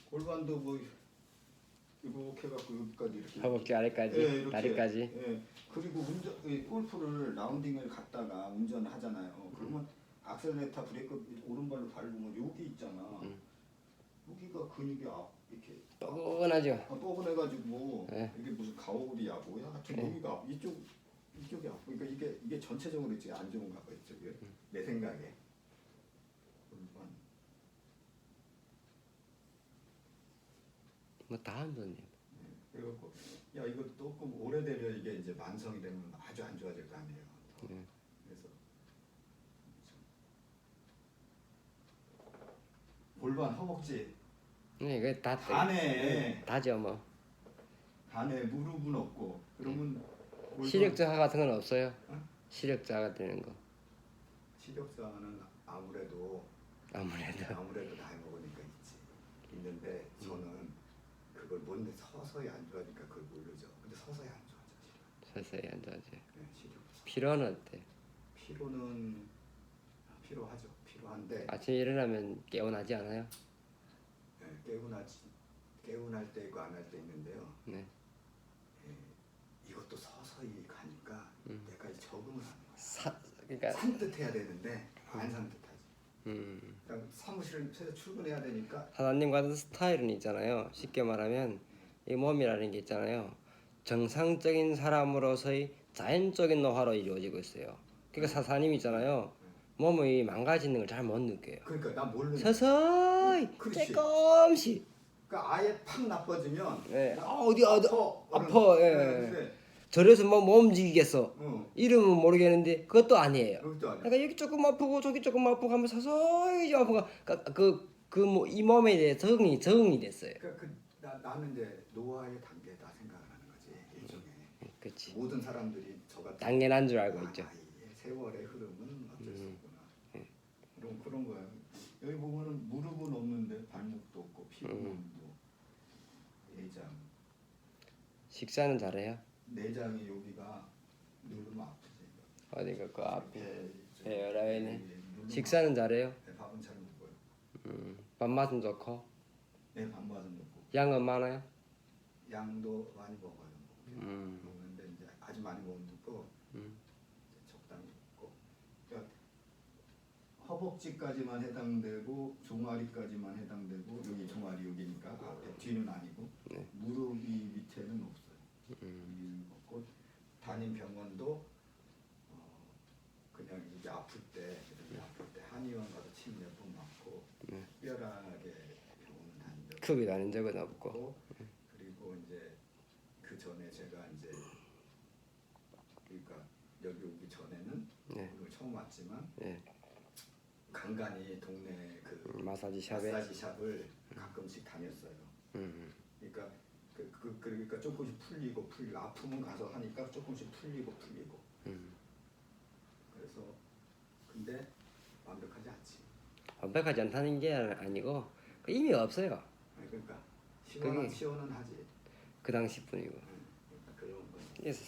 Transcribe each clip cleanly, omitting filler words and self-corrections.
골반도 뭐 이렇게 해갖고 여기까지 이렇게. 허벅지 아래까지, 예, 이렇게. 다리까지. 예. 그리고 골프를 라운딩을 갔다가 운전을 하잖아요. 그러면 악셀레타 브레이크 오른발로 밟으면 여기 있잖아. 여기가 근육이 이렇게 뻐근하죠. 뻐근해가지고 네. 이게 무슨 가오리야 뭐야 하여튼 네. 여기가 이쪽이 아프. 그러니까 이게 전체적으로 이제 안 좋은가 봐 이쪽이. 내 생각에. 골반. 뭐 다 안 좋네. 그래갖고 야 이거 조금 오래되면 이게 이제 만성이 되면 아주 안 좋아질 거 아니에요. 그래서 골반 허벅지 네, 이거 다 간에 다죠 뭐. 간에 무릎은 없고 그러면 골반, 시력저하 같은 건 없어요. 시력저하가 되는 거. 시력저하는 아무래도 아무래도. 나이 먹으니까 있는데 저는 그걸 뭔데 서서히 안 좋아지니까 그걸 모르죠. 근데 서서히 안 좋아져. 서서히 안 좋아져. 네, 시력. 피로는 어때? 피로는 필요하죠. 필요한데 아침에 일어나면 개운하지 않아요? 네, 개운할 때 있고 안 할 때 있는데요. 네. 이것도 서서히 가니까 내가 적응을 하는 거야. 그러니까 산뜻해야 되는데 안 산뜻하지. 그러니까 사무실에서 출근해야 되니까 사장님 같은 스타일은 있잖아요. 쉽게 말하면 이 몸이라는 게 있잖아요. 정상적인 사람으로서의 자연적인 노화로 이루어지고 있어요. 그러니까 사장님 있잖아요. 몸이 망가지는 걸 잘 못 느껴요. 그러니까 나 모르는 서서히 그렇지. 조금씩. 그러니까 아예 팍 나빠지면 네. 나 어디 아파. 예. 근데 저래서 뭐 움직이겠어. 어, 이름은 모르겠는데 그것도 아니에요. 그것도 아니야. 그러니까 여기 조금 아프고 저기 조금 아프고 하면서 서서히 좀 아프고 이 몸에 대해 적응이 됐어요. 그러니까 나는 이제 노화의 단계다 생각을 하는 거지 일종의. 그렇지. 모든 사람들이 저가 당연한 줄 알고 있죠. 세월의 흐름은 어쩔 수 없구나. 그런 거야. 여기 보면은 무릎은 없는데 발목도 없고 피부도 내장. 식사는 잘해요? 내장이 여기가 누르면 아프지. 어디가 그 앞에 네, 라인에. 식사는 잘해요? 네, 밥은 잘 먹고요. 밥맛은 좋고 네, 밥맛은 먹고. 양은 많아요? 양도 많이 먹어요. 먹는데 이제 아주 많이 먹는 거 적당히 먹고. 그러니까 허벅지까지만 해당되고 종아리까지만 해당되고 여기 종아리 여기니까 앞에 뒤는 아니고 무릎이 밑에는 없어요. 먹고 다닌 병원도 그냥 이게 아플 때 한의원 가서 침 몇 번 맞고 특별하게 병원은 다닌 적 크게 다닌 적은 없고. 그리고 이제 그 전에 제가 이제 그러니까 여기 오기 전에는 오늘 처음 왔지만 간간히 동네 그 마사지 샵에. 마사지 샵을 가끔씩 다녔어요. 그러니까 그러니까 조금씩 풀리고 아프면 가서 하니까 조금씩 풀리고. 그래서 근데 완벽하지 않지. 완벽하지 않다는 게 아니고 그 의미가 없어요. 그러니까 그게- 시원은 하지. 그 당시뿐이고. 그러니까 그런 거. 그래서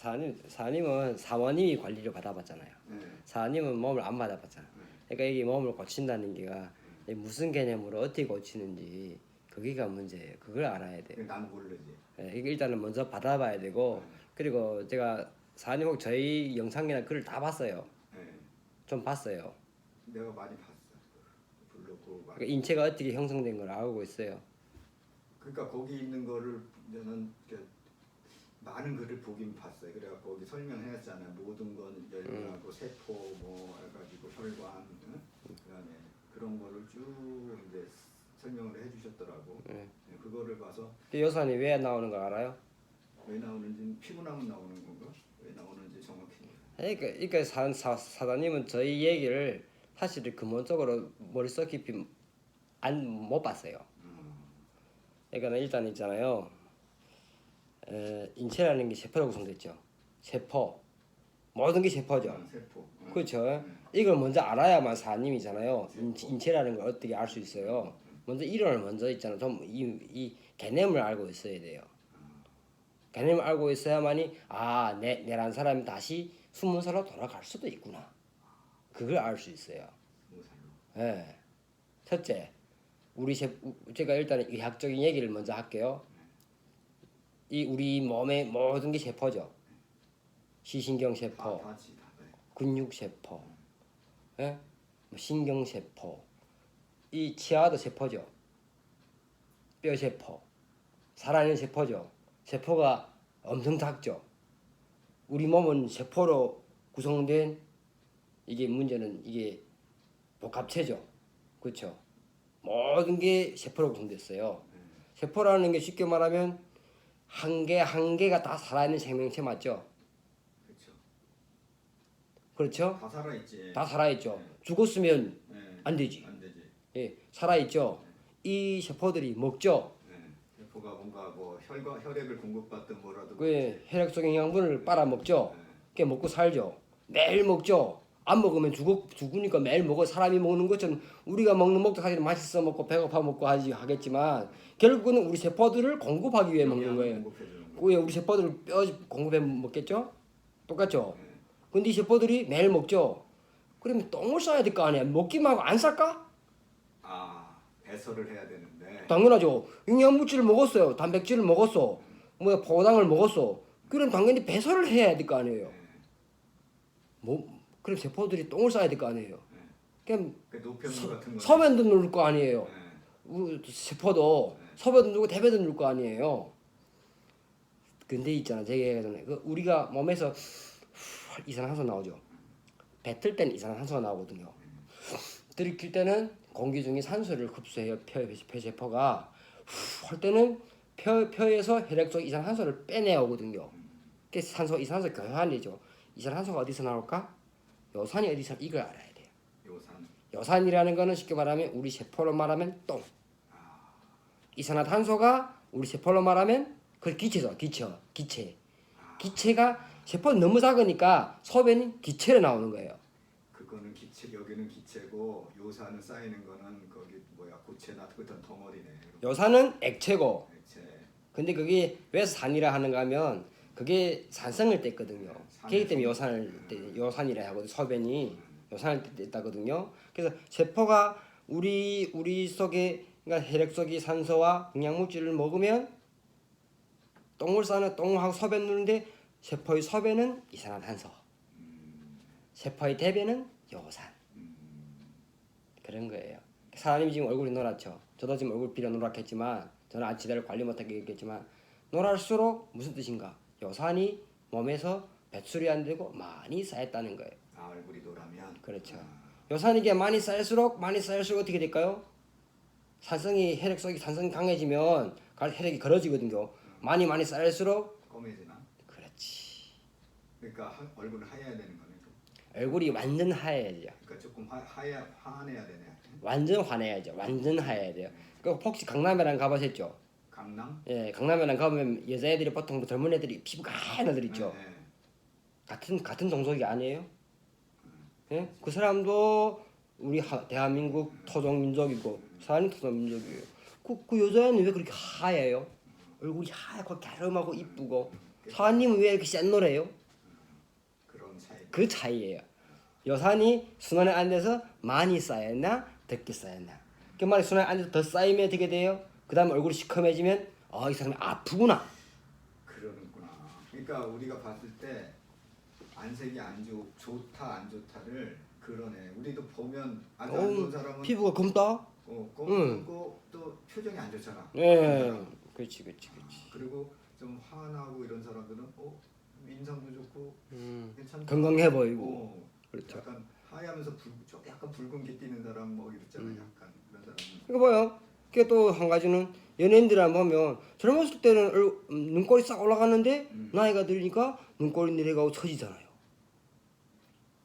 사장님은 사모님이 관리를 받아봤잖아요. 네. 사장님은 몸을 안 받아봤잖아. 그러니까 이게 몸을 고친다는 게가 무슨 개념으로 어떻게 고치는지 그게가 문제예요. 그걸 알아야 돼요. 나는 모르지. 이게 일단은 먼저 받아봐야 되고 그리고 제가 사장님 혹 저희 영상이나 글을 다 봤어요. 네. 좀 봤어요. 내가 많이 봤어. 블로그 그러니까 인체가 어떻게 형성된 걸 알고 있어요. 그러니까 거기 있는 거를 저는 많은 글을 보긴 봤어요. 그래갖고 거기 설명했잖아요. 모든 건 열하고 세포 뭐 해가지고 혈관, 그다음에 그런 거를 쭉 이제 설명을 해주셨더라고. 그거를 봐서 요산이 왜 나오는 거 알아요? 왜 나오는지 피곤하면 나오는 건가? 왜 나오는지 정확히 몰라요. 그러니까 사장님은 저희 얘기를 사실 근본적으로 머릿속 깊이 못 봤어요. 그러니까 일단 있잖아요. 인체라는 게 세포로 구성됐죠. 세포. 모든 게 세포죠. 세포. 그렇죠. 이걸 먼저 알아야만 사장님이잖아요. 인체라는 걸 어떻게 알 수 있어요. 먼저 이론을 먼저 있잖아. 좀 이 개념을 알고 있어야 돼요. 개념을 알고 있어야만이 내란 사람이 다시 20살로 돌아갈 수도 있구나. 그걸 알 수 있어요. 예. 첫째. 제가 일단 의학적인 얘기를 먼저 할게요. 이 우리 몸의 모든 게 세포죠. 시신경 세포, 다지 다. 네. 근육 세포, 예? 뭐 신경 세포, 이 치아도 세포죠. 뼈 세포, 살아있는 세포죠. 세포가 엄청 작죠. 우리 몸은 세포로 구성된 이게 문제는 이게 복합체죠. 그렇죠? 모든 게 세포로 구성됐어요. 세포라는 게 쉽게 말하면 한 개 한 개가 다 살아있는 생명체 맞죠? 그렇죠. 그렇죠? 다 살아있지. 다 살아있죠. 죽었으면 네. 안 되지. 안 되지. 예, 살아있죠. 이 세포들이 먹죠. 네. 세포가 뭔가 뭐 혈액을 공급받든 뭐라도. 그 혈액 속 영양분을 빨아먹죠. 네. 그게 먹고 살죠. 매일 먹죠. 안 먹으면 죽으니까 매일 먹어. 사람이 먹는 것처럼 우리가 먹는 먹도 사실 맛있어 먹고 배고파 먹고 하겠지만 결국은 우리 세포들을 공급하기 위해 먹는 거예요. 공급해주는 거. 왜 우리 세포들을 뼈 공급해 먹겠죠? 똑같죠? 근데 이 세포들이 매일 먹죠. 그러면 똥을 싸야 될 거 아니야. 먹기만 하고 안 쌀까? 아, 배설을 해야 되는데. 당연하죠. 영양물질을 먹었어요. 단백질을 먹었어. 뭐 포당을 먹었어. 그럼 당연히 배설을 해야 될 거 아니에요. 그럼 세포들이 똥을 싸야 될 거 아니에요. 그럼 그 노폐물 같은 거. 소변도 누를 거 아니에요. 네. 세포도 소변도 누르고 대변도 누를 거 아니에요. 근데 있잖아, 제가 얘기하기 전에 우리가 몸에서 이산화탄소 나오죠. 뱉을 때는 이산화탄소가 나오거든요. 들이킬 때는 공기 중에 산소를 흡수해요. 폐세포가 할 때는 폐에서 혈액 속 이산화탄소를 빼내오거든요. 그래서 이산화탄소 교환이죠. 이산화탄소가 어디서 나올까? 요산이 어디서 이걸 알아야 돼요. 요산. 요산이라는 거는 쉽게 말하면 우리 세포로 말하면 똥. 이산화탄소가 우리 세포로 말하면 그 기체죠. 기체. 기체가 세포는 너무 작으니까 소변이 기체로 나오는 거예요. 그거는 기체, 여기는 기체고 요산은 쌓이는 거는 거기 뭐야 고체나 그런 덩어리네. 요산은 액체고. 액체. 근데 그게 왜 산이라 하는가 하면 그게 산성을 뗐거든요. 그렇기 때문에 요산이라 하거든요. 소변이 요산을 뗐다거든요. 그래서 세포가 우리 속에 그러니까 혈액 속의 산소와 영양물질을 먹으면 똥을 싸는 똥하고 소변 누는데 세포의 소변은 이산화탄소, 세포의 대변은 요산. 그런 거예요. 사람이 지금 얼굴이 노랗죠. 저도 지금 얼굴 비려 노랗겠지만 저는 아직 제대로 관리 못하겠지만 노랄수록 무슨 뜻인가? 요산이 몸에서 배출이 안 되고 많이 쌓였다는 거예요. 아, 얼굴이 노라면. 그렇죠. 요산이 많이 쌓일수록 어떻게 될까요? 혈액 속에 산성이 강해지면 혈액이 걸어지거든요. 많이 쌓일수록 검해지나? 그렇지. 그러니까 얼굴은 하얘야 되는 거네. 얼굴이 완전 하얘야죠. 그러니까 조금 화내야 되네. 완전 환해야죠. 완전 하얘야 돼요. 그 혹시 강남에랑 가보셨죠? 강남? 예, 강남에랑 가보면 여자애들이 보통 젊은 애들이 피부가 하얀 애들 있죠. 네, 네. 같은 종족이 아니에요? 예? 그 사람도 우리 대한민국 토종 민족이고 사는 토종 민족이에요. 그 여자애는 왜 그렇게 하얘요? 얼굴이 하얗고 갸름하고 이쁘고 사장님은 왜 이렇게 샛노래요? 그런 차이. 그 차이예요. 요산이 순환에 안 돼서 많이 쌓였나 적게 쌓였나. 그 말이 순환에 안 돼서 더 쌓이면 어떻게 돼요? 그 다음에 얼굴이 시커매지면 이 사람이 아프구나. 그러는구나. 그러니까 우리가 봤을 때 안색이 좋다 안 좋다를 그러네. 우리도 보면 아주 안 좋은 사람은 피부가 검다. 검고 또 표정이 안 좋잖아. 예, 그렇지. 그리고 좀 화나고 이런 사람들은 인상도 좋고 괜찮고 건강해 보이고. 그렇죠. 약간 하얘하면서 약간 붉은기 띠는 사람 뭐 이랬잖아. 약간 그런 사람. 이거 봐요. 그게 또 한 가지는 연예인들 보면 젊었을 때는 눈꼬리 싹 올라가는데 나이가 들으니까 눈꼬리 내려가고 처지잖아요.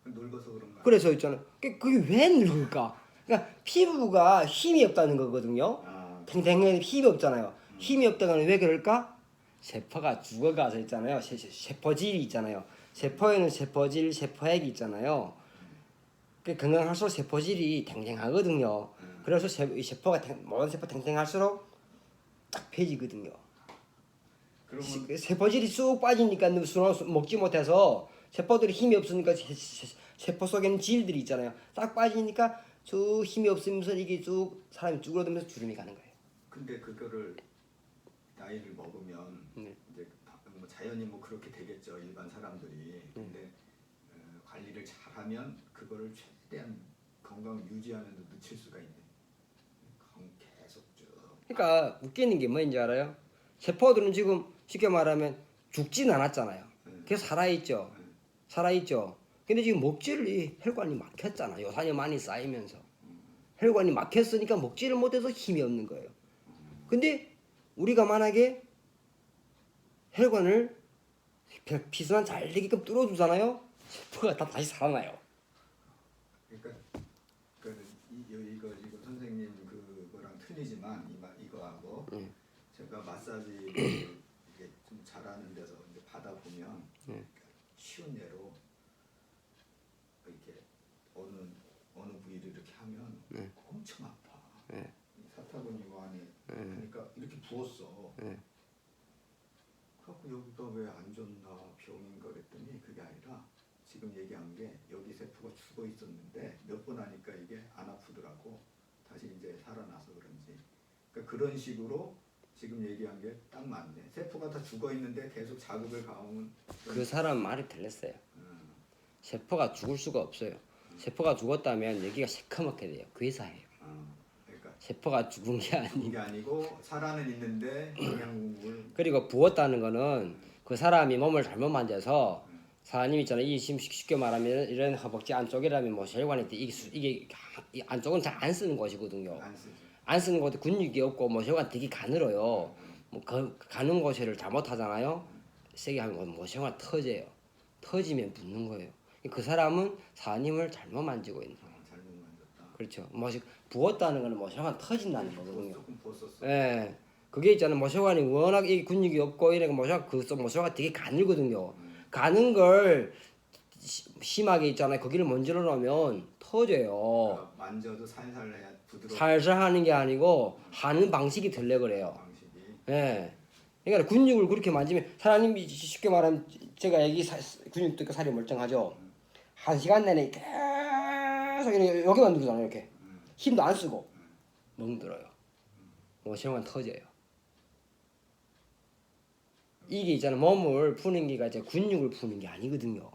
늙어서 그런가? 그래서 있잖아요. 그게 왜 늙을까? 그러니까 피부가 힘이 없다는 거거든요. 탱탱한 힘이 없잖아요. 힘이 없다는 건 왜 그럴까? 세포가 죽어가서 있잖아요. 세포질이 있잖아요. 세포에는 세포질, 세포액이 있잖아요. 건강할수록 세포질이 탱탱하거든요. 그래서 세포가 모든 세포 탱탱할수록 딱 펴지거든요. 그러면 세포질이 쑥 빠지니까 먹지 못해서 세포들이 힘이 없으니까 세포 속에는 질들이 있잖아요. 딱 빠지니까 쭉 힘이 없으면서 이게 쭉 사람이 쭈그러들면서 주름이 가는 거예요. 근데 그거를 나이를 먹으면 이제 뭐 자연히 뭐 그렇게 되겠죠 일반 사람들이. 근데 관리를 잘하면 그거를 최대한 건강 유지하면서 늦출 수가 있네. 계속 쭉. 그러니까 웃기는 게 뭐인지 알아요? 세포들은 지금 쉽게 말하면 죽진 않았잖아요. 계속 살아있죠. 살아있죠. 근데 지금 먹지를 혈관이 막혔잖아. 요산이 많이 쌓이면서 혈관이 막혔으니까 먹지를 못해서 힘이 없는 거예요. 근데 우리가 만약에 혈관을 피순환 잘 되게끔 뚫어주잖아요. 세포가 다 다시 살아나요. 그러니까 이거 지금 선생님 그거랑 틀리지만 이거하고 제가 마사지를 이게 좀 잘하는 데서 이제 받아 보면 쉬운 예로 이렇게 어느 부위를 이렇게 하면 엄청 아파. 이 사타구니 안에 그러니까 이렇게 부었어. 그래갖고 여기가 왜 안 좋나 병인가 그랬더니 그게 아니라 지금 얘기한 게 여기 세포가 죽어 있었는데 몇 번 하니까 이게 안 아프더라고. 다시 이제 살아나서 그런지. 그러니까 그런 식으로 지금 얘기한 게 딱 맞네. 세포가 다 죽어 있는데 계속 자극을 가하면 그 사람 말이 틀렸어요. 세포가 죽을 수가 없어요. 세포가 죽었다면 여기가 새카맣게 돼요. 괴사해요. 그러니까 세포가 죽은 게 아니고. 이게 아니고 살아는 있는데 영양분을 그리고 부었다는 거는 그 사람이 몸을 잘못 만져서 사장님 있잖아요. 이 지금 쉽게 말하면 이런 허벅지 안쪽이라면 뭐 혈관이 이게 이 안쪽은 잘 안 쓰는 곳이거든요. 안 쓰죠. 안 쓰는 곳에 근육이 없고 뭐 혈관 되게 가늘어요. 뭐 가는 곳을 잘못하잖아요. 세게 하면 뭐 혈관 터져요. 터지면 붓는 거예요. 그 사람은 사장님을 잘못 만지고 있는 거예요. 잘못 만졌다. 그렇죠. 뭐 부었다는 거는 뭐 혈관 터진다는 거거든요. 조금 부었었어. 예. 그게 있잖아요. 모세관이 워낙 이 근육이 없고 이래가 모세관 되게 가늘거든요. 가는 걸 심하게 있잖아요. 거기를 먼지러 놓으면 터져요. 그러니까 만져도 살살 해야 부드럽게 살살 하는 게 아니고 하는 방식이 틀려 그래요. 방식이. 예. 그러니까 근육을 그렇게 만지면 사람이 쉽게 말하면 제가 여기 근육도 있고 살이 멀쩡하죠. 1시간 내내 계속 이렇게 여기만 누르잖아요. 이렇게 힘도 안 쓰고 멍들어요. 모세관 터져요. 이게 있잖아 몸을 푸는 게가 이제 근육을 푸는 게 아니거든요.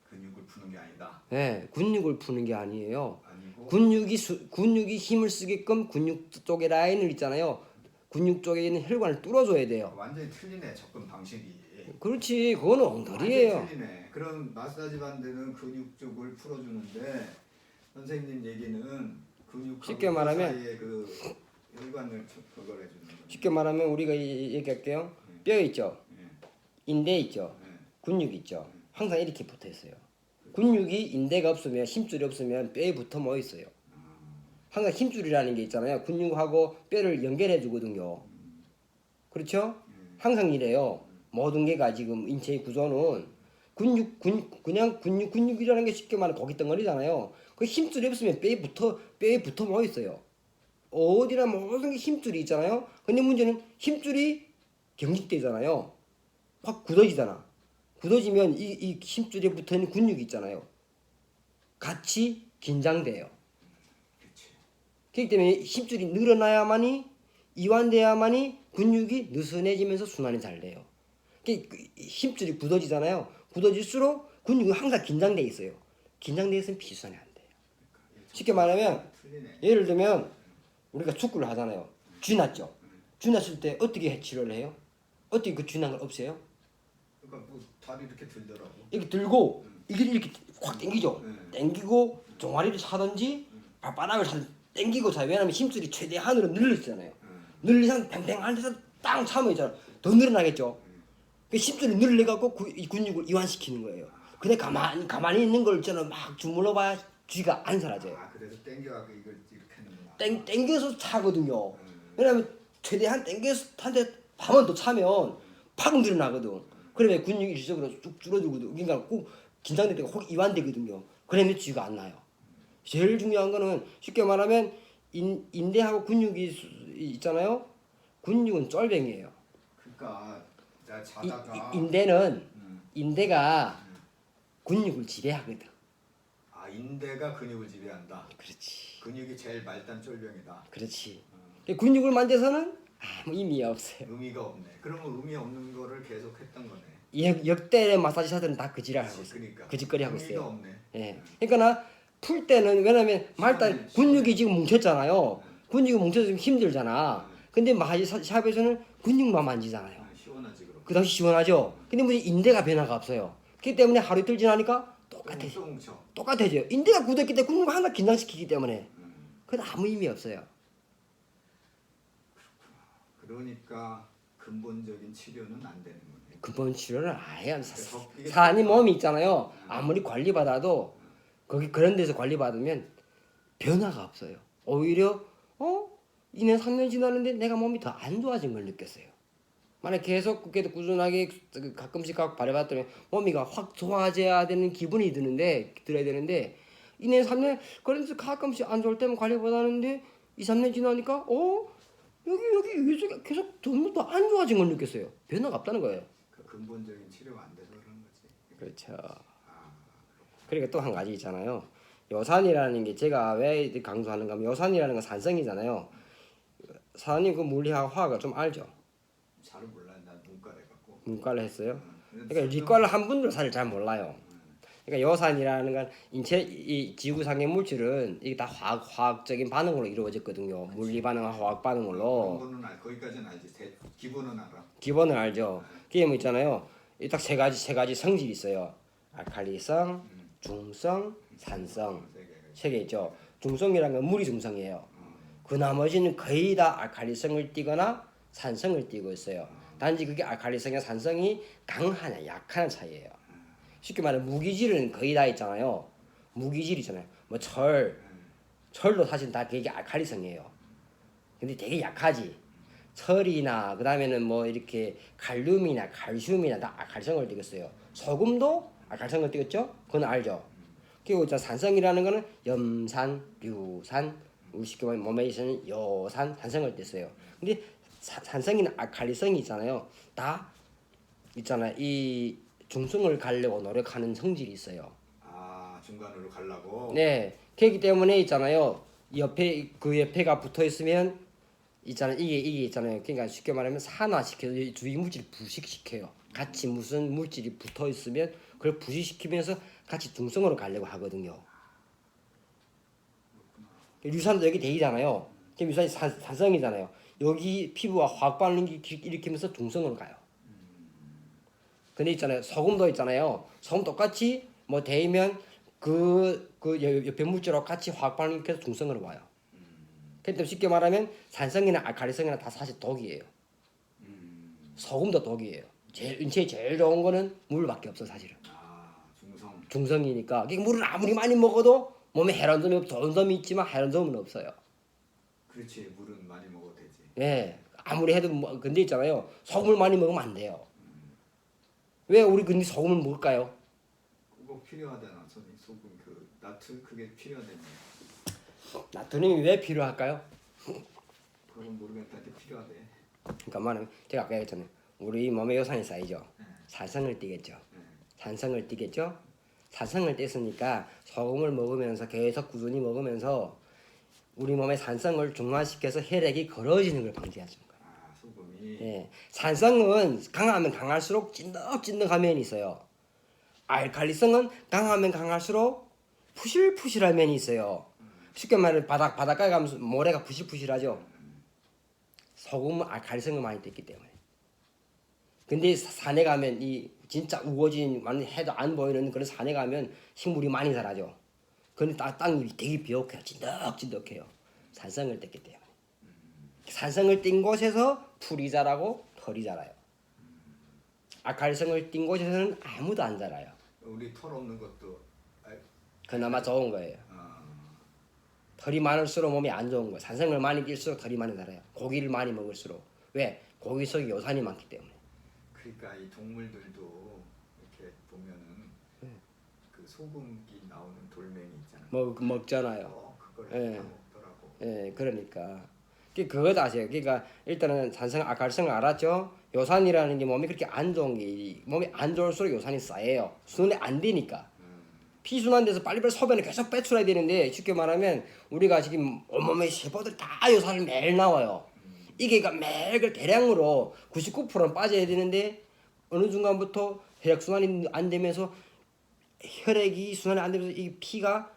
근육을 푸는 게 아니다. 네, 근육을 푸는 게 아니에요. 아니고 근육이 힘을 쓰게끔 근육 쪽의 라인을 있잖아요. 근육 쪽에 있는 혈관을 뚫어줘야 돼요. 완전히 틀리네 접근 방식이. 그렇지, 그거는 엉터리예요. 완전히 틀리네. 그럼 마사지 반대는 근육 쪽을 풀어주는데 선생님 얘기는 근육하고 쉽게 말하면 사이에 그 혈관을 그걸 해주는 거죠. 쉽게 말하면 우리가 얘기할게요. 뼈 있죠, 인대 있죠, 근육 있죠. 항상 이렇게 붙어 있어요. 근육이 인대가 없으면 힘줄이 없으면 뼈에 붙어 모여 있어요. 항상 힘줄이라는 게 있잖아요. 근육하고 뼈를 연결해 주거든요. 그렇죠? 항상 이래요. 모든 게가 지금 인체의 구조는 그냥 근육이라는 게 쉽게 말하면 고기 덩어리잖아요. 그 힘줄이 없으면 뼈에 붙어 모여 있어요. 어디나 모든 게 힘줄이 있잖아요. 근데 문제는 힘줄이 경직되잖아요. 확 굳어지잖아. 굳어지면 이 힘줄에 붙어 있는 근육이 있잖아요. 같이 긴장돼요. 그렇기 때문에 힘줄이 늘어나야만이 이완돼야만이 근육이 느슨해지면서 순환이 잘 돼요. 힘줄이 굳어지잖아요. 굳어질수록 근육이 항상 긴장돼 있어요. 긴장돼 있으면 비순환이 안 돼요. 쉽게 말하면 예를 들면 우리가 축구를 하잖아요. 쥐났죠. 쥐났을 때 어떻게 치료를 해요? 어떻게 그 쥐난 걸 없애요? 그러니까 뭐 다리 이렇게 들더라고. 이렇게 들고 이렇게 확 당기죠. 당기고 종아리를 차든지 발바닥을 당기고 자. 왜냐면 힘줄이 최대한으로 늘렸잖아요. 늘리상 팽팽한 데서 땅 차면 있잖아. 더 늘어나겠죠. 그 힘줄이 늘려갖고 이 근육을 이완시키는 거예요. 근데 가만히 있는 걸 있잖아. 막 주물러봐야 쥐가 안 사라져요. 아 그래서 당겨갖고 이걸 이렇게 하는구나. 당겨서 차거든요. 왜냐면 최대한 당겨서 한테 반만 더 차면 팍 늘어나거든. 그러면 근육이 일시적으로 쭉 줄어들거든. 그러니까 꼭 긴장될 때가 확 이완되거든요. 그러면 쥐가 안 나요. 제일 중요한 거는 쉽게 말하면 인대하고 근육이 있잖아요. 근육은 쫄병이에요. 그러니까 내가 자다가 인대가 근육을 지배하거든. 아 인대가 근육을 지배한다. 그렇지. 근육이 제일 말단 쫄병이다. 그렇지. 근육을 만져서는 아무 의미 없어요. 의미가 없네. 그러면 의미 없는 거를 계속 했던 거네. 역대 마사지사들은 다 그 지랄 하고 있어요. 그러니까 그 짓거리 하고 의미가 있어요. 없네. 예. 그러니까 풀 때는 왜냐면 말단 근육이 지금 뭉쳤잖아요. 근육이 뭉쳐서 지금 힘들잖아. 근데 마사지샵에서는 근육만 만지잖아요. 시원하지 그럼. 그 당시 시원하죠. 근데 뭐 인대가 변화가 없어요. 그렇기 때문에 하루 이틀 지나니까 똑같아져. 또 뭉쳐. 똑같아져요. 인대가 굳었기 때문에 근육을 하나 긴장시키기 때문에. 그건 아무 의미 없어요. 그러니까 근본적인 치료는 안 되는 거네. 근본 치료를 아예 안 이게 사람이 몸이 있잖아요. 아무리 관리받아도 거기 그런 데서 관리받으면 변화가 없어요. 오히려 2년 3년 지났는데 내가 몸이 더 안 좋아진 걸 느꼈어요. 만약 계속 그렇게 꾸준하게 가끔씩 발해봤더니 몸이가 확 좋아져야 되는 기분이 들어야 되는데 2년 3년 그래서 가끔씩 안 좋을 때만 관리받았는데 2, 3년 지나니까 여기 계속 전부 더 안 좋아진 걸 느꼈어요. 변화가 없다는 거예요. 그 근본적인 치료가 안 돼서 그런 거지. 그렇죠. 아, 그리고 또 한 가지 있잖아요. 요산이라는 게 제가 왜 강조하는가 하면 요산이라는 건 산성이잖아요. 사장님 그 물리학 화학을 좀 알죠? 잘 몰라. 난 문과를 해갖고. 문과를 했어요. 응. 그러니까 리과를 한 분도 사실 잘 몰라요. 그러니까 요산이라는 건 이 지구상의 물질은 이게 다 화학적인 반응으로 이루어졌거든요. 물리 반응과 화학 반응으로. 기본은 거기까지는 알지. 기본은 알아. 기본을 알죠. 그게 뭐 있잖아요. 딱 세 가지 성질이 있어요. 알칼리성, 중성, 산성. 세 개 있죠. 중성이라는 건 물이 중성이에요. 그 나머지는 거의 다 알칼리성을 띠거나 산성을 띠고 있어요. 단지 그게 알칼리성이나 산성이 강하냐 약하냐 차이예요. 쉽게 말해 무기질은 거의 다 있잖아요. 무기질 있잖아요. 뭐 철도 사실 다 그게 알칼리성이에요. 근데 되게 약하지. 철이나 그다음에는 뭐 이렇게 칼륨이나 칼슘이나 다 알칼리성을 띠겠어요. 소금도 알칼리성을 띠겠죠? 그건 알죠. 그리고 산성이라는 거는 염산, 류산, 우리 쉽게 말하면 몸에 있는 요산, 산성을 띠어요. 근데 산성이나 알칼리성이 있잖아요. 다 있잖아요. 이 중성을 가려고 노력하는 성질이 있어요. 아, 중간으로 가려고. 네, 그렇기 때문에 있잖아요. 옆에가 붙어 있으면 있잖아요. 이게 있잖아요. 그러니까 쉽게 말하면 산화시켜서 주위 물질 부식시켜요. 같이 무슨 물질이 붙어 있으면 그걸 부식시키면서 같이 중성으로 가려고 하거든요. 유산도 여기 대이잖아요. 그럼 유산이 산성이잖아요. 여기 피부와 화학 반응을 일으키면서 중성으로 가요. 근데 있잖아요. 소금도 있잖아요. 소금 똑같이 뭐 데이면 그 옆에 물질하고 같이 화학 반응을 일으켜서 중성으로 와요. 그러니까 쉽게 말하면 산성이나 알칼리성이나 다 사실 독이에요. 소금도 독이에요. 인체에 제일 좋은 거는 물밖에 없어 사실은. 아, 중성. 중성이니까. 그러니까 물을 아무리 많이 먹어도 몸에 해로점이 좋은 점이 있지만 해로점은 없어요. 그렇지. 물은 많이 먹어도 되지. 예. 아무리 해도 근데 있잖아요. 소금을 많이 먹으면 안 돼요. 왜 우리 근데 소금을 먹을까요? 그거 필요하잖아. 소금 그 나트 그게 필요하다며. 나트륨이 왜 필요할까요? 그건 모르겠다. 근데 필요하대. 그러니까 말하면 제가 아까 얘기했잖아요. 우리 몸에 요산이 쌓이죠. 산성을 띠겠죠. 산성을 띠겠죠. 산성을 뗐으니까 소금을 먹으면서 계속 꾸준히 먹으면서 우리 몸의 산성을 중화시켜서 혈액이 걸어지는 걸 방지해주는 거예요. 아, 소금이. 예, 산성은 강하면 강할수록 찐득찐득한 면이 있어요. 알칼리성은 강하면 강할수록 푸실푸실한 면이 있어요. 쉽게 말하면 바닷가에 가면 모래가 푸실푸실하죠. 소금은 알칼리성을 많이 뗐기 때문에. 근데 산에 가면 이 진짜 우거진 해도 안 보이는 그런 산에 가면 식물이 많이 자라죠. 근데 땅이 되게 비옥해요. 찐득찐득해요. 산성을 뗐기 때문에. 산성을 띈 곳에서 풀이 자라고 털이 자라요. 알칼리성을 띈 곳에서는 아무도 안 자라요. 우리 털 없는 것도. 그나마 좋은 거예요. 털이 많을수록 몸이 안 좋은 거예요. 산성을 많이 띨수록 털이 많이 자라요. 고기를 많이 먹을수록. 왜? 고기 속에 요산이 많기 때문에. 그러니까 이 동물들도 이렇게 보면은 그 소금기 나오는 돌멩이 있잖아. 먹잖아요. 그걸 예. 다 먹더라고. 예, 그러니까. 그것도 아세요. 그러니까 일단은 산성, 알칼리성을 알았죠. 요산이라는 게 몸이 그렇게 안 좋은 게 몸이 안 좋을수록 요산이 쌓여요. 순환이 안 되니까. 피 순환돼서 빨리빨리 소변을 계속 배출해야 되는데 쉽게 말하면 우리가 지금 온몸의 세포들이 다 요산을 매일 나와요. 이게 그러니까 매일 그 대량으로 99%는 빠져야 되는데 어느 순간부터 혈액 순환이 안 되면서 혈액이 순환이 안 되면서 이 피가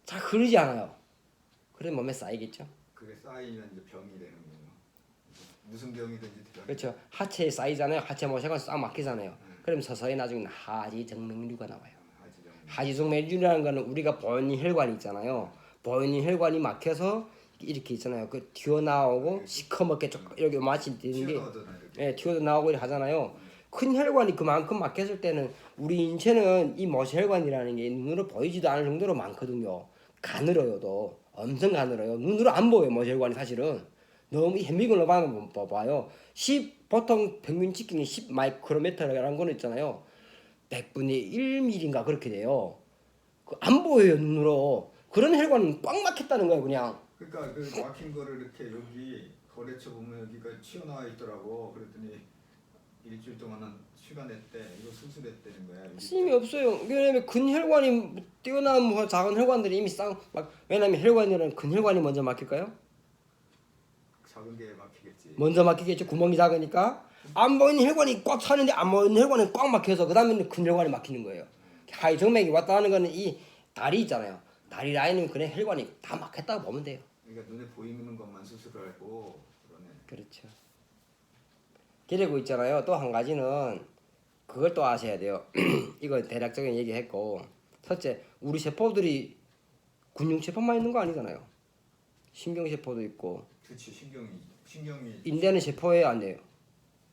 잘 흐르지 않아요. 그래 몸에 쌓이겠죠. 그게 쌓이면 이제 병이 되는 거예요. 무슨 병이든지 병이. 그렇죠. 하체에 쌓이잖아요. 하체 모세가 싹 막히잖아요. 그럼 서서히 나중에 하지정맥류가 나와요. 하지정. 하지정맥류라는 거는 우리가 보이는 혈관이 있잖아요. 보이는 혈관이 막혀서 이렇게 있잖아요. 그 튀어나오고 시커멓게 쭉 이렇게 마치 되는 게 튀어나오잖아요. 이렇게. 예, 튀어 나오고 이렇게 하잖아요. 큰 혈관이 그만큼 막혔을 때는 우리 인체는 이 모세혈관이라는 게 눈으로 보이지도 않을 정도로 많거든요. 가늘어요도 엄청 가늘어요. 눈으로 안 보여요. 모세혈관이 사실은 너무 현미경으로 봐요. 보통 평균 직경이 10 마이크로미터라는 거는 있잖아요. 100분의 1mm인가 그렇게 돼요. 안 보여요 눈으로. 그런 혈관은 꽉 막혔다는 거예요 그냥. 그러니까 그 막힌 거를 이렇게 여기 거래처 보면 여기가 튀어나와 있더라고. 그랬더니 일주일 동안은 휴가 냈대. 이거 수술했다는 거야. 힘이 없어요. 왜냐면 근혈관이 뛰어난 뭐 작은 혈관들이 이미 왜냐면 혈관이라는 근혈관이 먼저 막힐까요? 작은 게 막히겠지. 먼저 막히겠죠. 구멍이 작으니까. 안 보이는 혈관이 꽉 차는데 안 보이는 혈관이 꽉 막혀서 그 다음에는 근혈관이 막히는 거예요. 하이정맥이 왔다 하는 거는 이 다리 있잖아요. 다리 라인은 그냥 혈관이 다 막혔다고 보면 돼요. 그러니까 눈에 보이는 것만 수술을 하고 그러네. 그렇죠. 그리고 있잖아요. 또 한 가지는 그걸 또 아셔야 돼요. 이거 대략적인 얘기했고 첫째 우리 세포들이 근육세포만 있는 거 아니잖아요. 신경세포도 있고 그렇지. 신경이 인대는 세포에 안 돼요.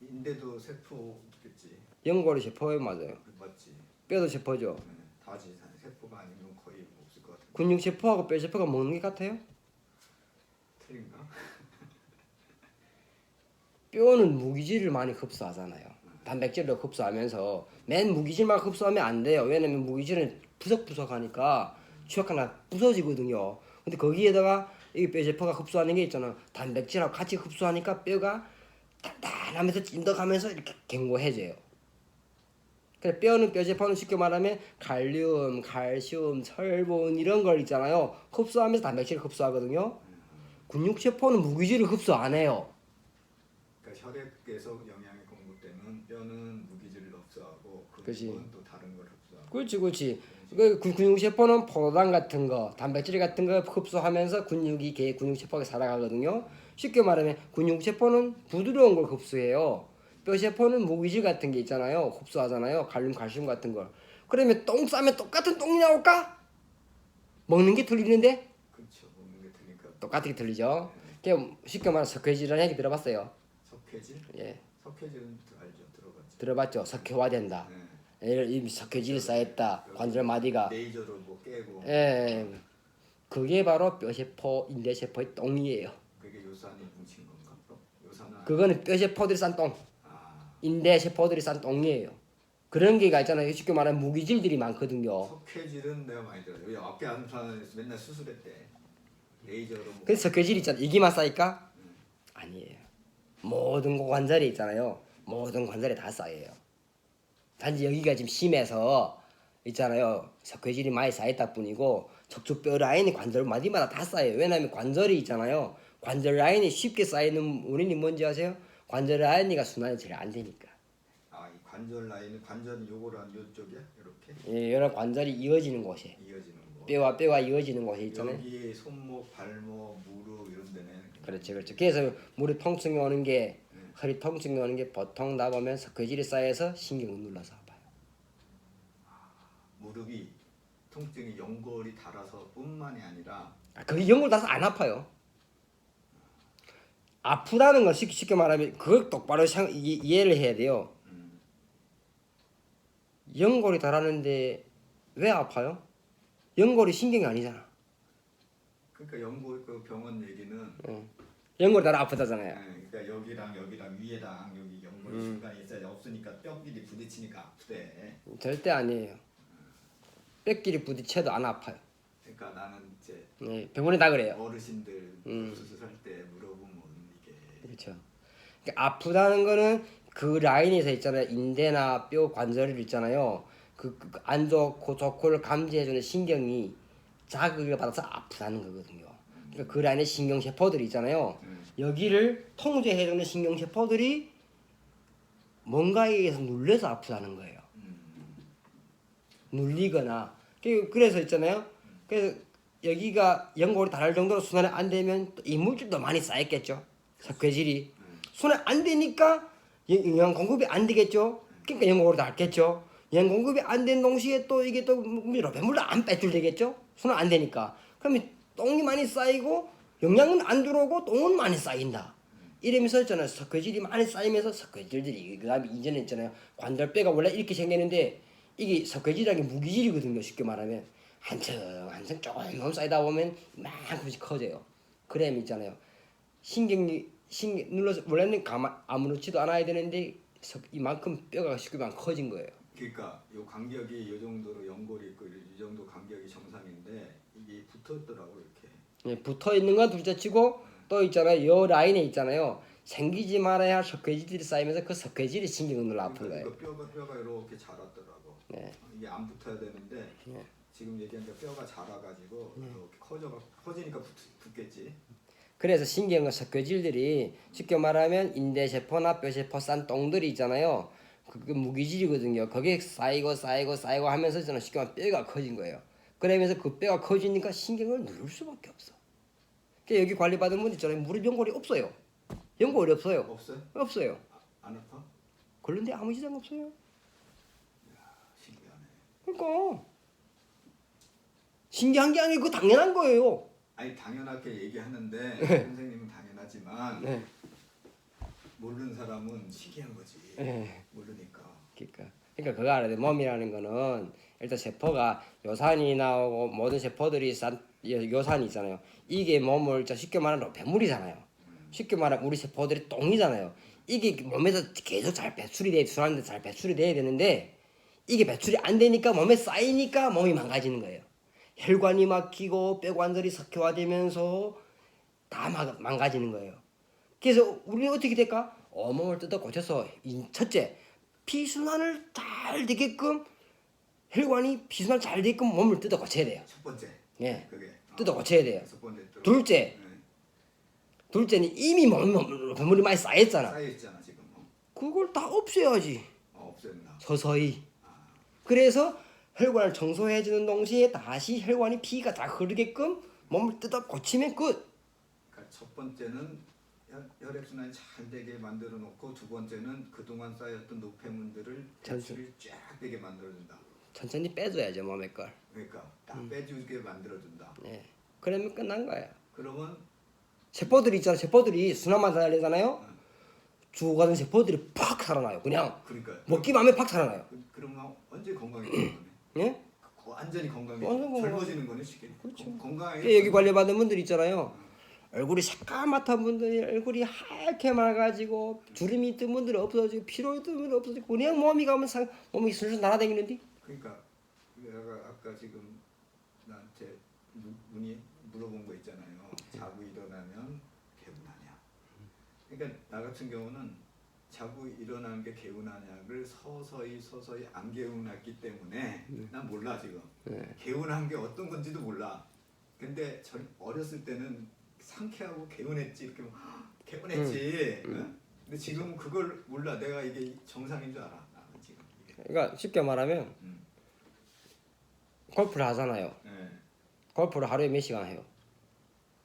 인대도 세포 있겠지. 연골이 세포에 맞아요. 맞지. 뼈도 세포죠. 네, 다지. 세포가 아니면 거의 없을 것 같은데. 근육세포하고 뼈세포가 먹는 게 같아요? 틀린가? 뼈는 무기질을 많이 흡수하잖아요. 단백질을 흡수하면서 맨 무기질만 흡수하면 안 돼요. 왜냐면 무기질은 부석부석하니까 취약하나 부서지거든요. 근데 거기에다가 이 뼈세포가 흡수하는 게 있잖아. 단백질하고 같이 흡수하니까 뼈가 단단하면서 찐득하면서 이렇게 견고해져요. 그래 뼈는 뼈세포는 쉽게 말하면 칼륨, 칼슘, 철분 이런 걸 있잖아요. 흡수하면서 단백질을 흡수하거든요. 근육세포는 무기질을 흡수 안 해요. 그러니까 혈액에서 영양이 공급되면 뼈는 무기질을 흡수하고 그치. 근육은 또 다른 걸 흡수하고. 그렇지. 그 근육세포는 포도당 같은 거, 단백질 같은 거 흡수하면서 근육세포가 살아가거든요. 쉽게 말하면 근육세포는 부드러운 걸 흡수해요. 뼈세포는 무기질 같은 게 있잖아요. 흡수하잖아요. 칼륨, 칼슘 같은 걸. 그러면 똥 싸면 똑같은 똥이 나올까? 먹는 게 틀리는데 그렇죠. 먹는 게 틀리니까. 똑같게 틀리죠. 그냥 쉽게 말하면 석회질이라는 얘기 들어봤어요. 석회질? 예, 석회질은 알죠. 들어봤지. 들어봤죠. 석회화된다. 네. 이 석회질이 쌓였다. 관절 마디가. 레이저로 뭐 깨고. 예, 그게 바로 뼈세포, 인대세포의 똥이에요. 그게 요산이 뭉친 건가? 요산은 그거는 뼈세포들이 싼 똥, 아, 인대세포들이 싼 똥이에요. 그런 게가 있잖아요. 쉽게 말하면 무기질들이 많거든요. 석회질은 내가 많이 들어요. 여기 앞에 아는 사람에서 맨날 수술했대. 레이저로 뭐. 그래서 석회질 있잖아요. 이기만 쌓일까? 아니에요. 모든 관절이 있잖아요. 모든 관절에 다 쌓여요. 단지 여기가 지금 심해서 있잖아요. 석회질이 많이 쌓였다 뿐이고 척추뼈 라인이 관절 마디마다 다 쌓여요. 왜냐하면 관절이 있잖아요. 관절 라인이 쉽게 쌓이는 원인이 뭔지 아세요? 관절 라인이가 순환이 잘 안 되니까. 아, 이 관절 라인은 관절은 요거랑 요쪽이야? 이렇게 예, 여러 관절이 이어지는 곳에 이어지는 거. 뼈와 이어지는 곳에 있잖아요. 여기 손목, 발목, 무릎 이런 데는. 그렇죠. 그래서 무릎 통증이 오는 게 허리 통증이 오는 게 보통 나 보면 석회질이 쌓여서 신경을 눌러서 아파요. 무릎이 통증이 연골이 닳아서 뿐만이 아니라 그게 연골 닿아서 안 아파요. 아프다는 건 쉽게 말하면 그걸 똑바로 이해를 해야 돼요. 연골이 닳았는데 왜 아파요? 연골이 신경이 아니잖아. 그러니까 연골 그 병원 얘기는 연골이 닳아 아프다잖아요. 그러니까 여기랑 위에랑 여기 연골이 중간에 있어야 없으니까 뼈끼리 부딪히니까 아프대. 절대 아니에요. 뼈끼리 부딪혀도 안 아파요. 그러니까 나는 이제 네, 병원에 다 그래요. 어르신들 수술할 때 물어보면 이게 그렇죠. 그러니까 아프다는 거는 그 라인에서 있잖아요. 인대나 뼈 관절이 있잖아요. 안 좋고 좋고를 감지해주는 신경이 자극을 받아서 아프다는 거거든요. 그러니까 그 안에 신경세포들이 있잖아요. 여기를 통제해주는 신경세포들이 뭔가에 의해서 눌려서 아프다는 거예요. 눌리거나 그래서 있잖아요. 그래서 여기가 연골이 닳을 정도로 순환이 안 되면 이물질도 많이 쌓였겠죠. 석회질이 순환 안 되니까 영양 공급이 안 되겠죠. 그러니까 연골이 닳겠죠. 영양 공급이 안 된 동시에 또 이게 또 배물도 안 배출되겠죠. 순환 안 되니까. 그러면 똥이 많이 쌓이고 영양은 안 들어오고 똥은 많이 쌓인다. 이러면서 있잖아요. 석회질이 많이 쌓이면서 석회질들이 그다음에 이전에 있잖아요. 관절뼈가 원래 이렇게 생겼는데 이게 석회질이라는 게 무기질이거든요. 쉽게 말하면 한층 조금 쌓이다 보면 이만큼씩 커져요. 그램 있잖아요. 신경 눌러서 원래는 아무렇지도 않아야 되는데 이만큼 뼈가 쉽게만 커진 거예요. 그러니까 요 간격이 이 정도로 연골이 있고 이 정도 간격이 정상인데 이게 붙었더라고 이렇게. 예, 붙어 있는 건 둘째치고 또 있잖아요. 요 라인에 있잖아요. 생기지 말아야 석회질이 쌓이면서 그 석회질이 신경을 눌러 아픈 거예요. 그러니까 뼈가 이렇게 자랐더라고. 네. 이게 안 붙어야 되는데 네. 지금 얘기한 게 뼈가 자라가지고 이렇게 커지니까 붙겠지. 그래서 신경과 석회질들이 쉽게 말하면 인대세포나 뼈세포 싼 똥들이 있잖아요. 그 무기질이거든요. 거기에 쌓이고 하면서 저는 쉽게 말하면 뼈가 커진 거예요. 그러면서 그 뼈가 커지니까 신경을 누를 수밖에 없어. 그러니까 여기 관리받은 분 있잖아요. 무릎 연골이 없어요. 연골이 없어요. 없어요? 없어요. 안 아파? 그런데 아무 지장 없어요. 신기하네. 그러니까 신기한 게 아니고 당연한 거예요. 아니 당연하게 얘기하는데 선생님은 당연하지만 네. 모르는 사람은 신기한 거지. 네. 모르니까. 그러니까 그거 알아야 돼. 몸이라는 거는 일단 세포가 요산이 나오고 모든 세포들이 요산이 있잖아요. 이게 몸을 쉽게 말하면 배물이잖아요. 쉽게 말하면 우리 세포들이 똥이잖아요. 이게 몸에서 계속 잘 배출이 돼, 순환돼 잘 배출이 돼야 되는데 이게 배출이 안 되니까 몸에 쌓이니까 몸이 망가지는 거예요. 혈관이 막히고 뼈관절이 석회화되면서 다 망가지는 거예요. 그래서 우리는 어떻게 될까? 몸을 뜯어 고쳐서 첫째 피순환을 잘 되게끔 혈관이 피순환 잘 되게끔 몸을 뜯어 고쳐야 돼요. 첫 번째. 예, 그게 뜯어 고쳐야 돼요. 첫 번째. 둘째는 이미 몸에 배물이 많이 쌓였잖아. 쌓여 있잖아 지금. 그걸 다 없애야지. 없앴나. 서서히. 그래서 혈관을 청소해주는 동시에 다시 혈관이 피가 다 흐르게끔 몸을 뜯어 고치면 끝. 그러니까 첫 번째는 혈액순환이 잘 되게 만들어 놓고 두 번째는 그동안 쌓였던 노폐물들을 배출이 쫙 되게 만들어준다. 천천히 빼줘야죠 몸의 걸. 그러니까 딱 빼주게 만들어준다. 네. 그러면 끝난 거야. 그러면 세포들이 있잖아. 세포들이 순환만 살리잖아요. 죽어가는 세포들이 팍 살아나요. 그냥 그러니까요. 먹기만 하면 팍 살아나요. 그러면 언제 건강해지는 거네? 예? 완전히 건강해. 완전 건강. 젊어지는 거네 쉽게. 그렇죠. 건강하게. 여기 관리받은 분들 있잖아요. 얼굴이 새까맣던 분들이 얼굴이 하얗게 맑아지고 주름이 뜬 분들이 없어지고 피로 뜬 분들이 없어지고 그냥 몸이 가면 몸이 슬슬 날아다니는데. 그러니까 내가 아까 지금 나한테 물어본 거 있잖아요. 자고 일어나면 개운하냐. 그러니까 나 같은 경우는 자고 일어나는 게 개운하냐를 서서히 안 개운했기 때문에 난 몰라 지금. 개운한 게 어떤 건지도 몰라. 근데 전 어렸을 때는 상쾌하고 개운했지 이렇게 개운했지. 응? 근데 지금 그걸 몰라. 내가 이게 정상인 줄 알아. 나는 지금. 그러니까 쉽게 말하면 골프를 하잖아요. 네. 골프를 하루에 몇 시간 해요?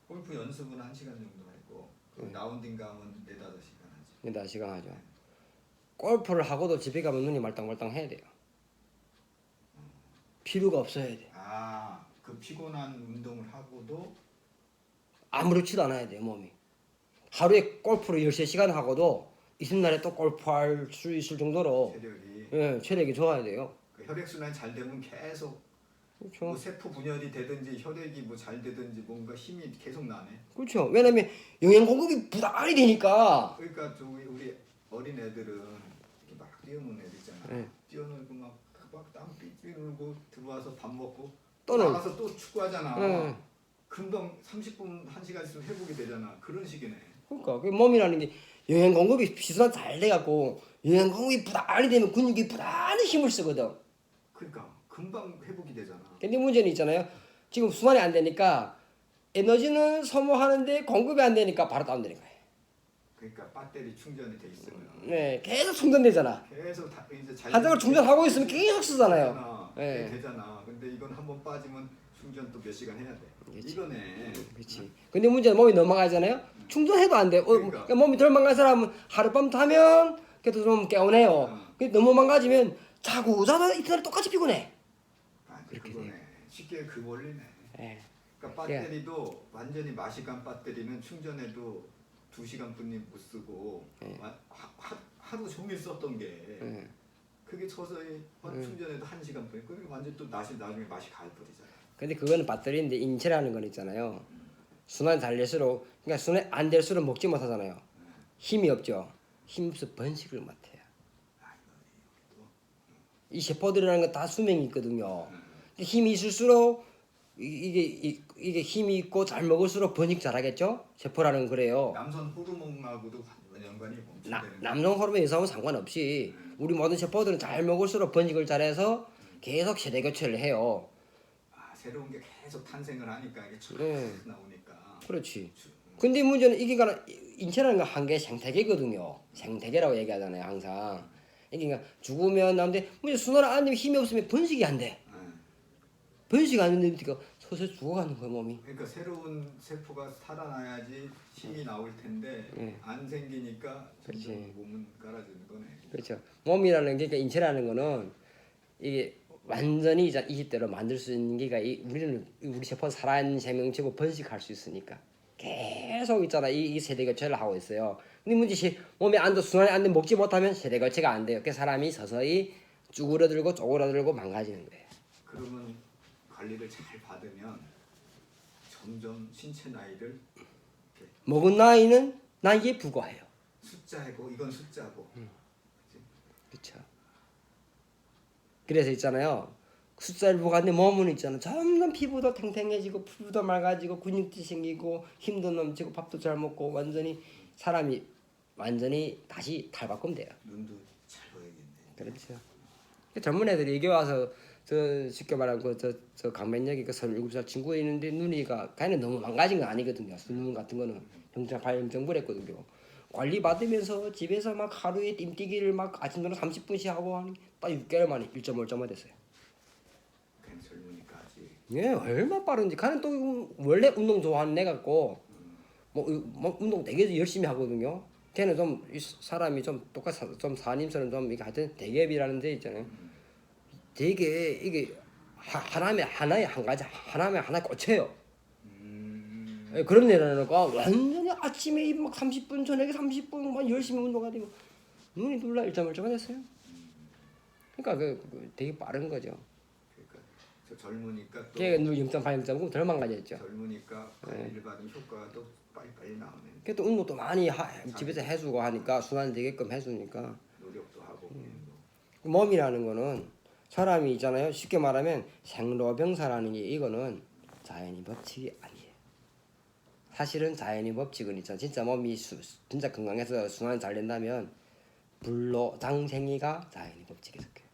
골프 연습은 1시간 정도 했고 라운딩 가면 4-5시간 하지. 4시간 하죠. 골프를 하고도 집에 가면 눈이 말똥말똥 해야 돼요. 피로가 없어야 돼. 아, 그 피곤한 운동을 하고도 아무렇지도 않아야 돼요 몸이. 하루에 골프를 13시간 하고도 이튿날에 또 골프할 수 있을 정도로 체력이 좋아야 돼요. 그 혈액순환이 잘 되면 계속 그렇죠. 뭐 세포 분열이 되든지 혈액이 뭐 잘 되든지 뭔가 힘이 계속 나네. 그렇죠. 왜냐면 영양 공급이 부담이 되니까. 그러니까 우리 어린 애들은 이렇게 막 뛰어노는 애들 있잖아. 네. 뛰어놀고 막땀 삐삐 놀고 들어와서 밥 먹고 또 나가서 또 축구하잖아. 네. 금방 30분 1시간 있으면 회복이 되잖아. 그런 식이네. 그러니까 그 몸이라는 게 영양 공급이 피순환 잘 돼갖고 영양 공급이 부담이 되면 근육이 부단히 힘을 쓰거든. 그러니까 금방 회복이 되잖아. 근데 문제는 있잖아요. 지금 순환이 안 되니까 에너지는 소모하는데 공급이 안 되니까 바로 다운되는 거예요. 그러니까 배터리 충전이 돼 있으면 네, 계속 충전되잖아. 계속 이제 한쪽을 충전하고 있으면 계속 쓰잖아요. 네. 네. 되잖아. 근데 이건 한번 빠지면 충전 또 몇 시간 해야 돼. 그치. 이거네. 그렇지. 근데 문제는 몸이 너무 망가잖아요. 충전해도 안 돼. 그러니까. 몸이 덜 망간 사람은 하룻밤 타면 그래도 좀 개운해요. 근데 너무 망가지면 자고 자다 이튿날 똑같이 피곤해. 아, 그렇게 그거네. 쉽게 그 원리네. 예. 그러니까 배터리도 완전히 마시간 배터리는 충전해도 2시간뿐이 못 쓰고 하루 종일 썼던 게 그게 서서히 충전해도 1시간뿐이 그게 완전 또 나중에 맛이 가버리잖아. 근데 그거는 배터리인데 인체라는 건 있잖아요. 순환 잘 될수록 그러니까 순환 안 될수록 먹지 못하잖아요. 힘이 없죠. 힘 없어 번식을 못해요. 이 세포들이라는 건 다 수명이 있거든요. 근데 힘이 있을수록 이게 힘이 있고 잘 먹을수록 번식 잘하겠죠? 세포라는 건 그래요. 남성 호르몬하고도 연관이 엄청 되는 남성 호르몬 여성하고 상관없이 우리 모든 세포들은 잘 먹을수록 번식을 잘해서 계속 세대 교체를 해요. 새로운 게 계속 탄생을 하니까 이게 쭉 네. 나오니까. 그렇지. 근데 문제는 이게 인체라는 건 한 개 생태계거든요. 생태계라고 얘기하잖아요, 항상. 이게 그러니까 죽으면 나오는데 문제 순환을 안 되면 힘이 없으면 번식이 안 돼. 번식이 안 되니까 서서히 죽어가는 거야 몸이. 그러니까 새로운 세포가 살아나야지 힘이 나올 텐데 안 생기니까 점점 몸은 깔아주는 거네. 그렇죠. 몸이라는 게 그러니까 인체라는 거는 이게 완전히 20대로 만들 수 있는 게 우리는 우리 세포 살아있는 생명체고 번식할 수 있으니까 계속 있잖아 이 세대 교체를 하고 있어요. 근데 문제시 몸에 순환이 안 되면 먹지 못하면 세대 교체가 안 돼요. 그 사람이 서서히 쭈그러들고 쪼그라들고 망가지는 거예요. 그러면 관리를 잘 받으면 점점 신체 나이를 먹은 나이는 나이에 부과해요. 숫자고 이건 숫자고. 그렇죠. 그래서 있잖아요. 숫자를 부과하는데 몸은 있잖아. 점점 피부도 탱탱해지고 피부도 맑아지고 근육도 생기고 힘도 넘치고 밥도 잘 먹고 완전히 사람이 완전히 다시 탈바꿈 돼요. 눈도 잘 보이겠네. 그렇죠. 젊은 애들이 여기 와서 저 쉽게 말하면 저 강변역에 그 37살 친구 있는데 눈이가 걔는 너무 망가진 거 아니거든요. 눈 같은 거는 영정발 했거든요. 관리 받으면서 집에서 막 하루에 띵뛰기를 막 아침으로 30분씩 하고 하니 딱 6개월 만에 1.5점만 됐어요. 그냥 젊으니까 아직. 예, 얼마 빠른지. 걔는 또 원래 운동 좋아하는 애 같고 뭐 운동 되게 열심히 하거든요. 걔는 좀 사람이 좀 똑같이 좀 사님처럼 좀 이게 하여튼 대기업이라는 데 있잖아요. 되게 이게 하나에 한 가지 하나에 하나 꽂혀요. 예, 그런 애라니까 완전히 아침에 막 30분 저녁에 30분 막 열심히 운동하더니 눈이 놀라 1.1점가 됐어요. 그러니까 되게 빠른 거죠. 그러니까 저 젊으니까 또 걔가 눈 0.8, 0.9 덜 망가졌죠. 젊으니까 관리를 받은 효과가 또 빨리빨리 나오네. 걔또 운동도 많이 집에서 해주고 하니까 순환 되게끔 해주니까 노력도 하고. 몸이라는 거는 사람이 있잖아요. 쉽게 말하면 생로병사라는 게 이거는 자연의 법칙이 아니에요. 사실은 자연의 법칙은 있잖아. 진짜 몸이 진짜 건강해서 순환이 잘 된다면 불로장생이가 자연의 법칙에 속해요.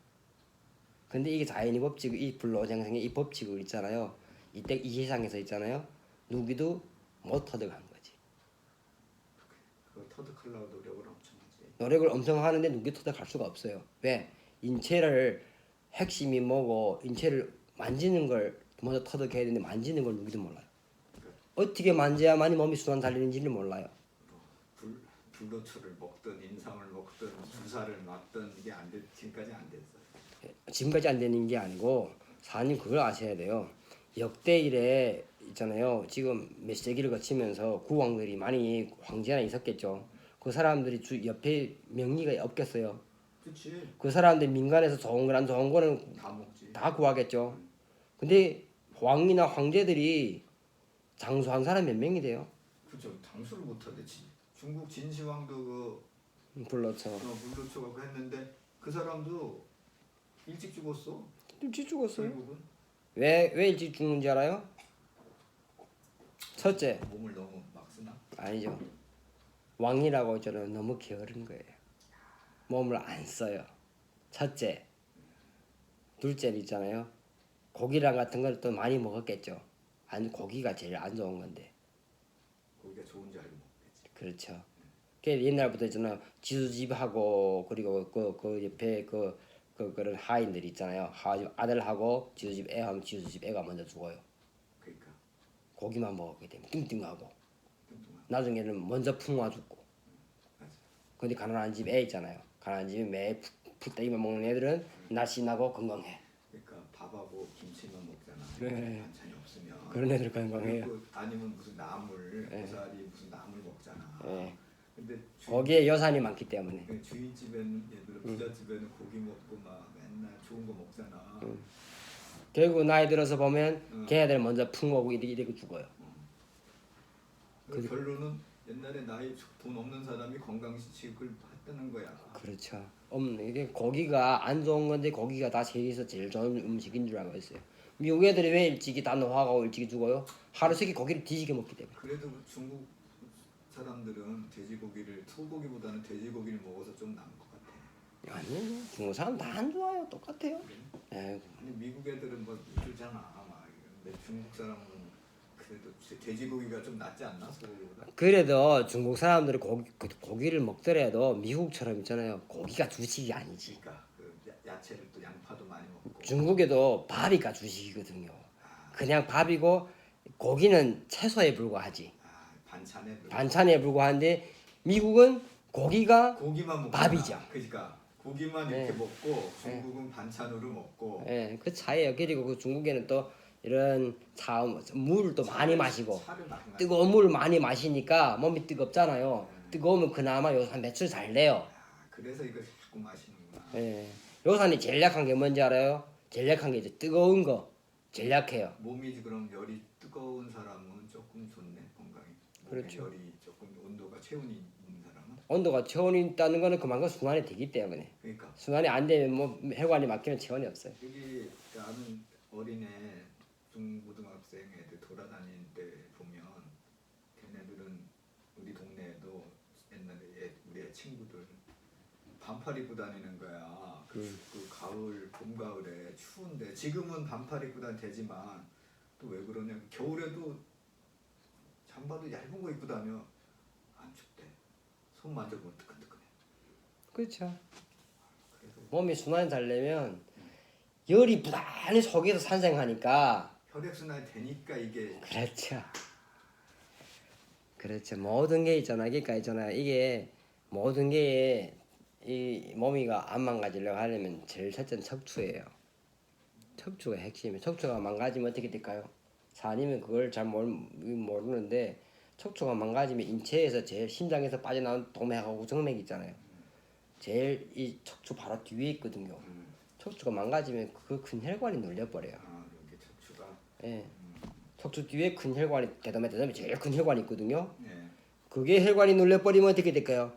근데 이게 자연의 법칙, 이 불로장생의 이 법칙을 있잖아요. 이 세상에서 있잖아요. 누구도 못 터득한 거지. 그 터득하려고 노력을 엄청 하지. 노력을 엄청 하는데 누구도 터득할 수가 없어요. 왜? 인체를 핵심이 뭐고 인체를 만지는 걸 먼저 터득해야 되는데 만지는 걸 누구도 몰라요. 어떻게 만져야만이 몸이 순환 달리는지를 몰라요. 불로초를 먹든 인삼을 먹든 주사를 맞든 이게 지금까지 안 됐어요. 지금까지 안 되는 게 아니고 사장님 그걸 아셔야 돼요. 역대 이래 있잖아요. 지금 몇 세기를 거치면서 국왕들이 많이 황제나 있었겠죠. 그 사람들이 옆에 명의가 없겠어요. 그렇지. 그 사람들 민간에서 좋은 거랑 좋은 거는 다 먹지. 다 구하겠죠. 근데 왕이나 황제들이 장수한 사람 몇 명이 돼요? 그죠. 장수를 못하대. 중국 진시황도 불로초. 물로초 갖고 했는데 그 사람도 일찍 죽었어. 일찍 죽었어요. 결국은 왜 일찍 죽는지 알아요? 첫째, 몸을 너무 막 쓰나? 아니죠. 왕이라고 했잖아요. 너무 게으른 거예요. 몸을 안 써요. 첫째, 둘째는 있잖아요. 고기랑 같은 걸 또 많이 먹었겠죠. 고기가 제일 안 좋은 건데. 고기가 좋은 줄 알고 먹겠지. 그렇죠. 그 옛날부터 있잖아요. 지수집하고 그리고 그 옆에 그런 하인들 있잖아요. 아들하고 지수집 애 하면 지수집 애가 먼저 죽어요. 그러니까 고기만 먹었기 때문에 뚱뚱하고 뚱뚱한. 나중에는 먼저 풍화 죽고. 맞아. 근데 가난한 집 애 있잖아요. 가난한 집에 매 풀떼기만 먹는 애들은 날씬하고 건강해. 그러니까 밥하고 김치만 먹잖아. 네. 반찬이 없으면. 그런 애들 건강해요. 그리고 아니면 무슨 나물, 네. 고사리 무슨 나물 먹잖아. 예. 근데 거기에 여산이 많기 때문에. 주인집에는 얘들 부잣집에는 고기 먹고 막 맨날 좋은 거 먹잖아. 결국 나이 들어서 보면 걔네들 먼저 풍하고 이렇게 죽어요. 그 결론은 옛날에 돈 없는 사람이 건강식을 했다는 거야. 그렇죠. 이게 고기가 안 좋은 건데 고기가 다 세계에서 제일 좋은 음식인 줄 알고 있어요. 미국 애들이 왜 일찍이 다 노화하고 일찍이 죽어요? 하루 세끼 고기를 뒤지게 먹기 때문에. 그래도 중국 사람들은 돼지고기를 소고기보다는 돼지고기를 먹어서 좀 나은 것 같아. 아니요. 중국 사람 다 안 좋아요. 똑같아요. 예. 아니 미국 애들은 뭐 이러잖아. 막 근데 중국 사람은 그래도 돼지고기가 좀 낫지 않나 소고기보다? 그래도 중국 사람들이 고기를 먹더라도 미국처럼 있잖아요. 고기가 주식이 아니지. 그러니까 그 야채를 또 양파도 많이 먹고. 중국에도 밥이가 주식이거든요. 그냥 밥이고 고기는 채소에 불과하지. 반찬에 불과한데 미국은 고기가 고기만 먹고 밥이죠. 그러니까 고기만 이렇게 네. 먹고 중국은 반찬으로 먹고. 예, 그 차이예요. 그리고 그 중국에는 또 이런 물을 또 많이 마시고 뜨거운 물을 많이 마시니까 몸이 뜨겁잖아요. 뜨거우면 그나마 요산 배출 잘 돼요. 그래서 이거 자꾸 마시는구나. 예. 요산이 제일 약한 게 뭔지 알아요? 제일 약한 게 이제 뜨거운 거 제일 약해요. 몸이 그럼 열이 뜨거운 사람은 조금 좋네 건강이. 그렇죠. 열이 조금 온도가 체온이 있는 사람은. 온도가 체온이 있다는 거는 그만큼 순환이 되기 때문에. 그러니까 순환이 안 되면 뭐 혈관이 막히면 체온이 없어요. 여기 아는 어린애 중고등학생 애들 돌아다니는 때 보면 걔네들은 우리 동네에도 옛날에 우리 애 친구들 반팔 입고 다니는 거야. 그 가을 봄 가을에 추운데 지금은 반팔 입고 다니면 되지만 또 왜 그러냐 겨울에도 잠바도 얇은 거 입고 다녀. 안 춥대. 손 만져보면 뜨끈뜨끈해. 그렇죠. 그래서 몸이 순환이 잘 되면 열이 부단히 속에서 산생하니까. 혈액순환이 되니까 이게. 그렇죠. 그렇죠. 모든 게 있잖아. 그러니까 있잖아. 이게 모든 게 이 몸이가 안 망가지려고 하려면 제일 첫째는 척추예요. 척추가 핵심이에요. 척추가 망가지면 어떻게 될까요? 사람이면 그걸 잘 모르는데 척추가 망가지면 인체에서 제일 심장에서 빠져나온 동맥하고 정맥 있잖아요. 제일 이 척추 바로 뒤에 있거든요. 척추가 망가지면 그 큰 혈관이 눌려버려요. 여기 척추가. 예. 척추 뒤에 큰 혈관이 대동맥 제일 큰 혈관이 있거든요. 네. 그게 혈관이 눌려버리면 어떻게 될까요?